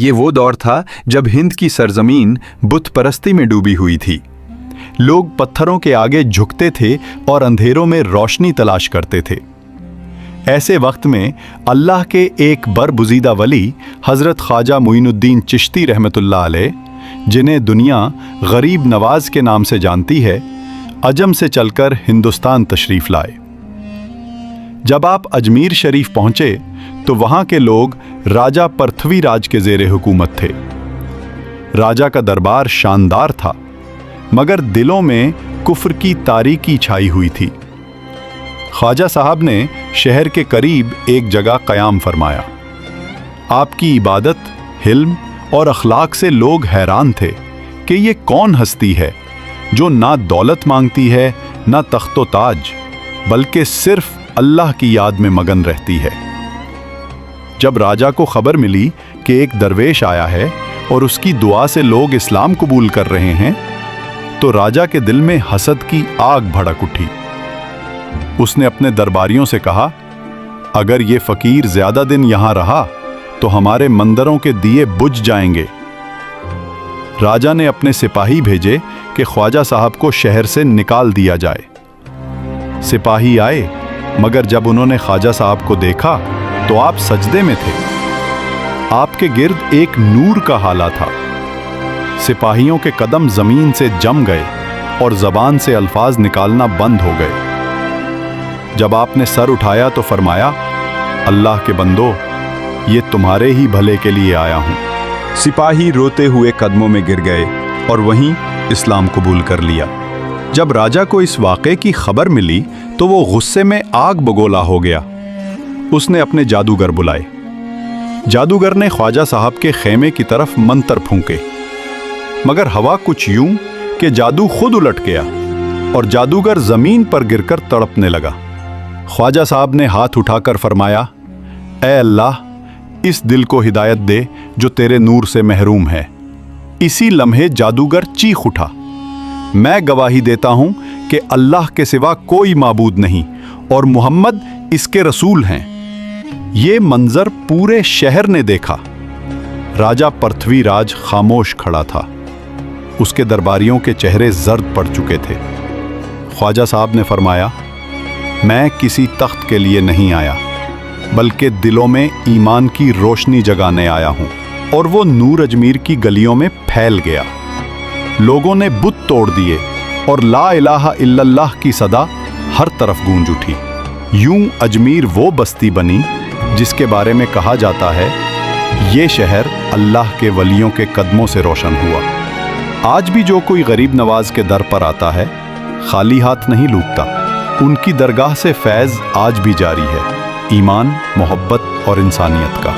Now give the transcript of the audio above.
یہ وہ دور تھا جب ہند کی سرزمین بت پرستی میں ڈوبی ہوئی تھی۔ لوگ پتھروں کے آگے جھکتے تھے اور اندھیروں میں روشنی تلاش کرتے تھے۔ ایسے وقت میں اللہ کے ایک برگزیدہ ولی حضرت خواجہ معین الدین چشتی رحمۃ اللہ علیہ، جنہیں دنیا غریب نواز کے نام سے جانتی ہے، عجم سے چل کر ہندوستان تشریف لائے۔ جب آپ اجمیر شریف پہنچے تو وہاں کے لوگ راجہ پرتھوی راج کے زیر حکومت تھے۔ راجہ کا دربار شاندار تھا، مگر دلوں میں کفر کی تاریکی چھائی ہوئی تھی۔ خواجہ صاحب نے شہر کے قریب ایک جگہ قیام فرمایا۔ آپ کی عبادت، حلم اور اخلاق سے لوگ حیران تھے کہ یہ کون ہستی ہے جو نہ دولت مانگتی ہے نہ تخت و تاج، بلکہ صرف اللہ کی یاد میں مگن رہتی ہے۔ جب راجہ کو خبر ملی کہ ایک درویش آیا ہے اور اس کی دعا سے لوگ اسلام قبول کر رہے ہیں، تو راجہ کے دل میں حسد کی آگ بھڑک اٹھی۔ اس نے اپنے درباریوں سے کہا، اگر یہ فقیر زیادہ دن یہاں رہا تو ہمارے مندروں کے دیے بجھ جائیں گے۔ راجہ نے اپنے سپاہی بھیجے کہ خواجہ صاحب کو شہر سے نکال دیا جائے۔ سپاہی آئے، مگر جب انہوں نے خواجہ صاحب کو دیکھا تو آپ سجدے میں تھے۔ آپ کے گرد ایک نور کا ہالہ تھا۔ سپاہیوں کے قدم زمین سے جم گئے اور زبان سے الفاظ نکالنا بند ہو گئے۔ جب آپ نے سر اٹھایا تو فرمایا، اللہ کے بندو، یہ تمہارے ہی بھلے کے لیے آیا ہوں۔ سپاہی روتے ہوئے قدموں میں گر گئے اور وہیں اسلام قبول کر لیا۔ جب راجہ کو اس واقعے کی خبر ملی تو وہ غصے میں آگ بگولا ہو گیا۔ اس نے اپنے جادوگر بلائے۔ جادوگر نے خواجہ صاحب کے خیمے کی طرف منتر پھونکے، مگر ہوا کچھ یوں کہ جادو خود الٹ گیا اور جادوگر زمین پر گر کر تڑپنے لگا۔ خواجہ صاحب نے ہاتھ اٹھا کر فرمایا، اے اللہ، اس دل کو ہدایت دے جو تیرے نور سے محروم ہے۔ اسی لمحے جادوگر چیخ اٹھا، میں گواہی دیتا ہوں کہ اللہ کے سوا کوئی معبود نہیں اور محمد اس کے رسول ہیں۔ یہ منظر پورے شہر نے دیکھا۔ راجہ پرتھوی راج خاموش کھڑا تھا۔ اس کے درباریوں کے چہرے زرد پڑ چکے تھے۔ خواجہ صاحب نے فرمایا، میں کسی تخت کے لیے نہیں آیا، بلکہ دلوں میں ایمان کی روشنی جگانے آیا ہوں۔ اور وہ نور اجمیر کی گلیوں میں پھیل گیا۔ لوگوں نے بت توڑ دیے اور لا الہ الا اللہ کی صدا ہر طرف گونج اٹھی۔ یوں اجمیر وہ بستی بنی جس کے بارے میں کہا جاتا ہے، یہ شہر اللہ کے ولیوں کے قدموں سے روشن ہوا۔ آج بھی جو کوئی غریب نواز کے در پر آتا ہے، خالی ہاتھ نہیں لوٹتا۔ ان کی درگاہ سے فیض آج بھی جاری ہے، ایمان، محبت اور انسانیت کا۔